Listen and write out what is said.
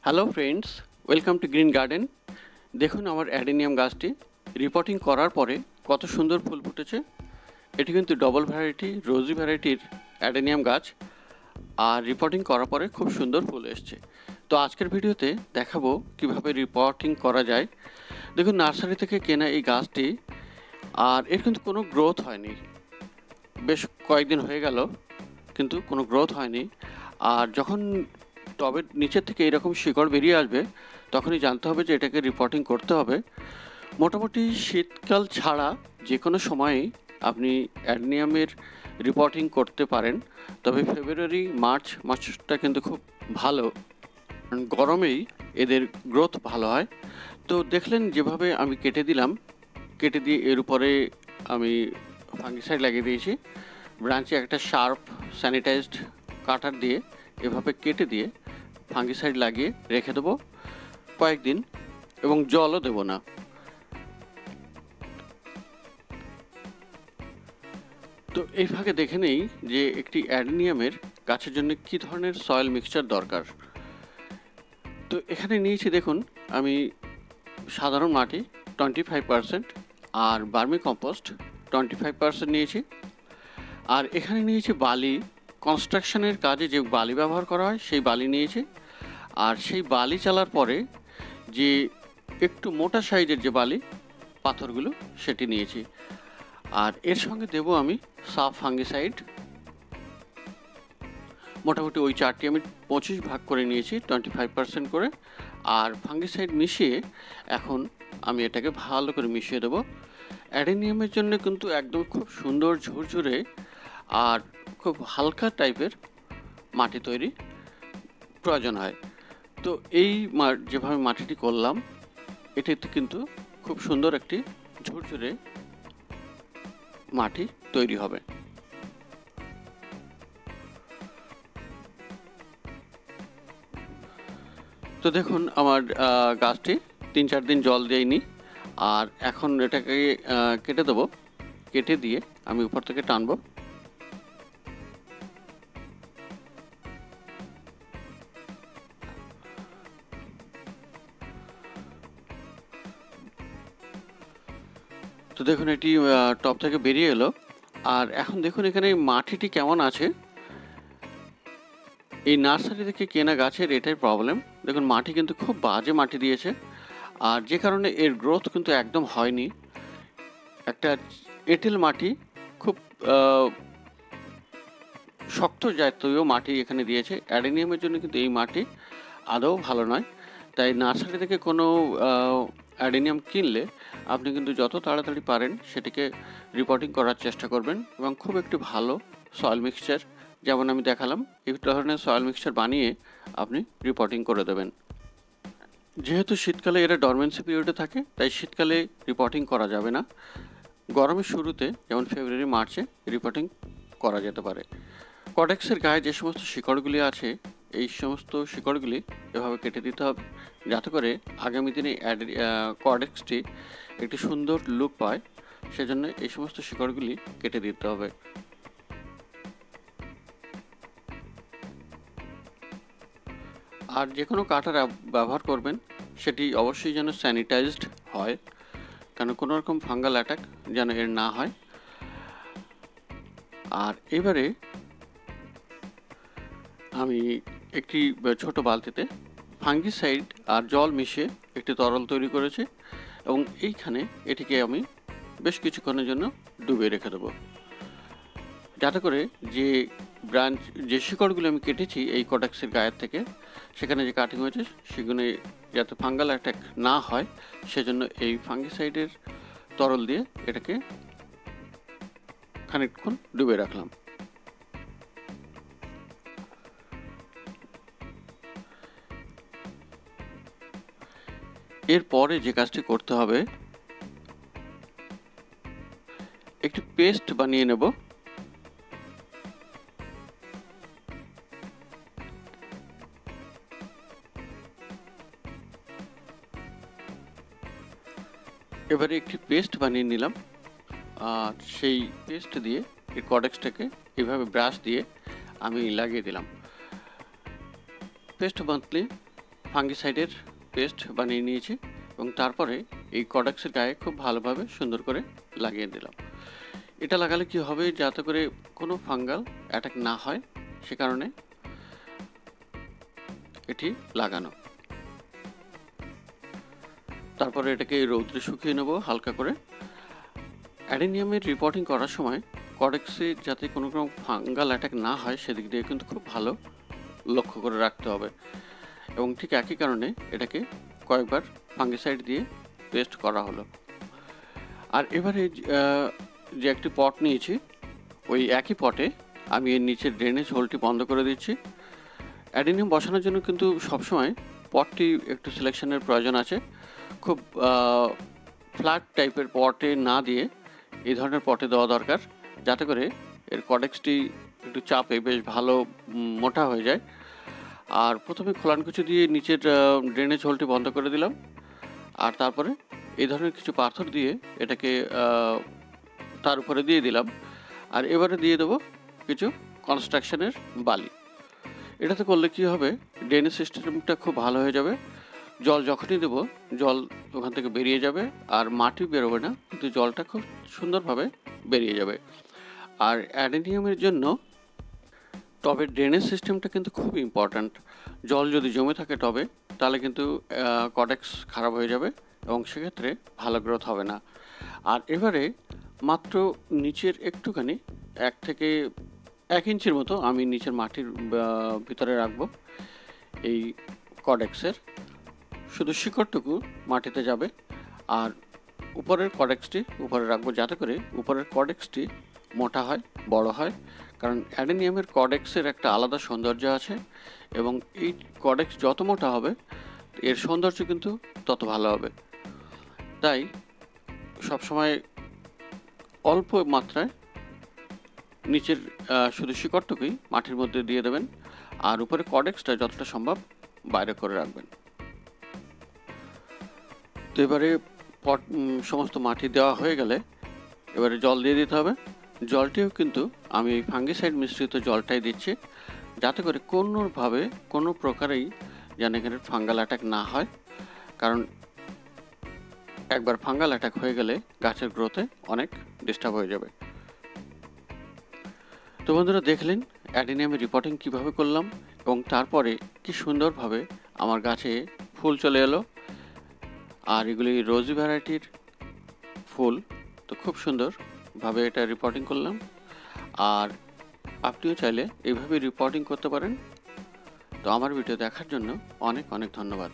Hello friends, welcome to green garden. দেখুন আমার adenium গাছটি রিপোর্টিং করার পরে কত সুন্দর ফুল ফুটেছে। এটি কিন্তু ডবল ভ্যারাইটি রোজি ভ্যারাইটির অ্যাডেনিয়াম গাছ, আর রিপোর্টিং করার পরে খুব সুন্দর ফুল এসছে। তো আজকের ভিডিওতে দেখাবো কিভাবে রিপোর্টিং করা যায়। দেখুন নার্সারি থেকে কেনা এই গাছটি, আর এর কিন্তু কোনো গ্রোথ হয়নি, বেশ কয়েকদিন হয়ে গেল কিন্তু কোনো গ্রোথ হয়নি। আর যখন টবের নিচের থেকে এরকম শিকড় বেরিয়ে আসবে তখনই জানতে হবে যে এটাকে রিপোর্টিং করতে হবে। মোটামুটি শীতকাল ছাড়া যে কোনো সময়ই আপনি অ্যাডেনিয়ামের রিপোর্টিং করতে পারেন, তবে ফেব্রুয়ারি মার্চ মাসটা কিন্তু খুব ভালো, কারণ গরমেই এদের গ্রোথ ভালো হয়। তো দেখলেন যেভাবে আমি কেটে দিলাম, কেটে দিয়ে এর উপরে আমি ফাঙ্গিসাইড লাগিয়ে দিয়েছি। ব্রাঞ্চে একটা শার্প স্যানিটাইজড কাটার দিয়ে এভাবে কেটে দিয়ে ফাঙ্গিসাইড লাগিয়ে রেখে দেবো কয়েকদিন, এবং জলও দেবো না। তো এই ফাঁকে দেখে নেই যে একটি অ্যাডেনিয়ামের গাছের জন্য কী ধরনের সয়েল মিক্সচার দরকার। তো এখানে নিয়েছি দেখুন, আমি সাধারণ মাটি 25% আর বার্মি কম্পোস্ট 25% নিয়েছি। আর এখানে নিয়েছি বালি, কনস্ট্রাকশনের কাজে যে বালি ব্যবহার করা হয় সেই বালি নিয়েছি। আর সেই বালি চালার পরে যে একটু মোটা সাইজের যে বালি পাথরগুলো সেটি নিয়েছি। আর এর সঙ্গে দেব আমি সাফ ফাঙ্গিসাইড। মোটামুটি ওই চারটি আমি 25 ভাগ করে নিয়েছি, 25% করে। আর ফাঙ্গিসাইড মিশিয়ে এখন আমি এটাকে ভালো করে মিশিয়ে দেবো। অ্যাডেনিয়ামের জন্য কিন্তু একদম খুব সুন্দর ঝুরঝুরে আর খুব হালকা টাইপের মাটি তৈরি প্রয়োজন হয়। তো এই যেভাবে মাটিটি করলাম, এটিতে কিন্তু খুব সুন্দর একটি ঝুরঝুরে মাটি তৈরি হবে। তো দেখুন আমার গাছটি 3-4 দিন জল দেয়নি, আর এখন এটাকে কেটে দেবো। কেটে দিয়ে আমি উপর থেকে টানবো। তো দেখুন এটি টব থেকে বেরিয়ে এলো। আর এখন দেখুন এখানে মাটিটি কেমন আছে। এই নার্সারি থেকে কেনা গাছের এটাই প্রবলেম। দেখুন মাটি কিন্তু খুব বাজে মাটি দিয়েছে, আর যে কারণে এর গ্রোথ কিন্তু একদম হয়নি। একটা এঁটেল মাটি, খুব শক্ত জাতীয় মাটি এখানে দিয়েছে। অ্যাডেনিয়ামের জন্য কিন্তু এই মাটি আদৌ ভালো নয়। তাই নার্সারি থেকে কোনো অ্যাডেনিয়াম কিনলে আপনি কিন্তু যত তাড়াতাড়ি পারেন সেটিকে রিপোর্টিং করার চেষ্টা করবেন, এবং খুব একটি ভালো সয়েল মিক্সচার, যেমন আমি দেখালাম, এই ধরনের সয়েল মিক্সচার বানিয়ে আপনি রিপোর্টিং করে দেবেন। যেহেতু শীতকালে এরা ডরমেন্সি পিরিয়ডে থাকে, তাই শীতকালে রিপোর্টিং করা যাবে না। গরমের শুরুতে যেমন ফেব্রুয়ারি মার্চে রিপোর্টিং করা যেতে পারে। কডেক্সের গায়ে যে সমস্ত শিকড়গুলি আছে, এই সমস্ত শিকড়গুলি এভাবে কেটে দিতে হবে, যাতে করে আগামী দিনে কডেক্সটি একটি সুন্দর লুক পায়। সেজন্য এই সমস্ত শিকড়গুলি কেটে দিতে হবে। আর যে কোনো কাটার ব্যবহার করবেন সেটি অবশ্যই যেন স্যানিটাইজড হয়, কেন কোনো রকম ফাঙ্গাল অ্যাটাক যেন এর না হয়। আর এবারে আমি একটি ছোট বালতিতে ফাঙ্গিসাইড আর জল মিশিয়ে একটি তরল তৈরি করেছি, এবং এইখানে এটিকে আমি বেশ কিছুক্ষণের জন্য ডুবিয়ে রেখে দেবো, যাতে করে যে ব্রাঞ্চ যে শিকড়গুলো আমি কেটেছি এই কডেক্সের গায়ের থেকে, সেখানে যে কাটিং হয়েছে সেগুলো যাতে ফাঙ্গাল অ্যাটাক না হয়, সেজন্য এই ফাঙ্গিসাইডের তরল দিয়ে এটাকে খানিকক্ষণ ডুবিয়ে রাখলাম। এরপরে যে কাজটি করতে হবে, একটি পেস্ট বানিয়ে নেব। এবারে একটি পেস্ট বানিয়ে নিলাম, আর সেই পেস্ট দিয়ে এই কডেক্সটাকে এভাবে ব্রাশ দিয়ে আমি লাগিয়ে দিলাম। পেস্ট বাঁধলে ফাঙ্গিসাইডের পেস্ট বানিয়ে নিয়েছি এবং তারপরে এই কডেক্সের গায়ে খুব ভালোভাবে সুন্দর করে লাগিয়ে দিলাম। এটা লাগালে কি হবে, যাতে করে কোনো ফাঙ্গাল অ্যাটাক না হয়, সে কারণে এটি লাগানো। তারপরে এটাকে রৌদ্রে শুকিয়ে নেব হালকা করে। অ্যাডেনিয়ামের রিপোর্টিং করার সময় কডেক্সে যাতে কোনো রকম ফাঙ্গাল অ্যাটাক না হয় সেদিক দিয়ে কিন্তু খুব ভালো লক্ষ্য করে রাখতে হবে এবং ঠিক একই কারণে এটাকে কয়েকবার ফাঙ্গিসাইড দিয়ে পেস্ট করা হলো। আর এবারে যে একটি পট নিয়েছি, ওই একই পটে আমি এর নিচের ড্রেনেজ হোলটি বন্ধ করে দিচ্ছি। অ্যাডেনিয়াম বসানোর জন্য কিন্তু সবসময় পটটি একটু সিলেকশনের প্রয়োজন আছে। খুব ফ্ল্যাট টাইপের পটে না দিয়ে এই ধরনের পটে দেওয়া দরকার, যাতে করে এর কডেক্সটি একটু চাপে বেশ ভালো মোটা হয়ে যায়। আর প্রথমে খোলানকুচি দিয়ে নিচের ড্রেনেজ হোলটি বন্ধ করে দিলাম, আর তারপরে এই ধরনের কিছু পাথর দিয়ে এটাকে তার উপরে দিয়ে দিলাম। আর এবারে দিয়ে দেবো কিছু কনস্ট্রাকশনের বালি। এটাতে করলে কি হবে, ড্রেনেজ সিস্টেমটা খুব ভালো হয়ে যাবে। জল যখনই দেবো জল ওখান থেকে বেরিয়ে যাবে, আর মাটি বেরোবে না, কিন্তু জলটা খুব সুন্দরভাবে বেরিয়ে যাবে। আর অ্যাডেনিয়ামের জন্য টবের ড্রেনেজ সিস্টেমটা কিন্তু খুব ইম্পর্ট্যান্ট। জল যদি জমে থাকে টবে, তাহলে কিন্তু কডেক্স খারাপ হয়ে যাবে এবং সেক্ষেত্রে ভালো গ্রোথ হবে না। আর এবারে মাত্র নিচের একটুখানি 1 থেকে 1 ইঞ্চির মতো আমি নিচের মাটির ভিতরে রাখবো এই কডেক্সের। শুধু শিকড়টুকু মাটিতে যাবে, আর উপরের কডেক্সটি উপরে রাখবো, যাতে করে উপরের কডেক্সটি মোটা হয়, বড় হয়। কারণ অ্যাডেনিয়ামের কডেক্সের একটা আলাদা সৌন্দর্য আছে এবং এই কডেক্স যত মোটা হবে এর সৌন্দর্য কিন্তু তত ভালো হবে। তাই সবসময় অল্প মাত্রায় নিচের শুধু শিকড়টুকুই মাটির মধ্যে দিয়ে দেবেন, আর উপরে কডেক্সটা যতটা সম্ভব বাইরে করে রাখবেন। তো এবারে সমস্ত মাটি দেওয়া হয়ে গেলে এবারে জল দিয়ে দিতে হবে। জলটিও কিন্তু আমি ফাঙ্গিসাইড মিশ্রিত জলটাই দিচ্ছি, যাতে করে কোনোভাবে কোনো প্রকারেই যেন এখানে ফাঙ্গাল অ্যাটাক না হয়। কারণ একবার ফাঙ্গাল অ্যাটাক হয়ে গেলে গাছের গ্রোথে অনেক ডিস্টার্ব হয়ে যাবে। তো বন্ধুরা, দেখলেন অ্যাডেনিয়ামের রিপোর্টিং কিভাবে করলাম এবং তারপরে কি সুন্দরভাবে আমার গাছে ফুল চলে এলো। আর এগুলি রোজি ভ্যারাইটির ফুল, তো খুব সুন্দরভাবে এটা রিপোর্টিং করলাম। আর আপনিও চাইলে এইভাবে রিপোর্টিং করতে পারেন। তো আমার ভিডিও দেখার জন্য অনেক অনেক ধন্যবাদ।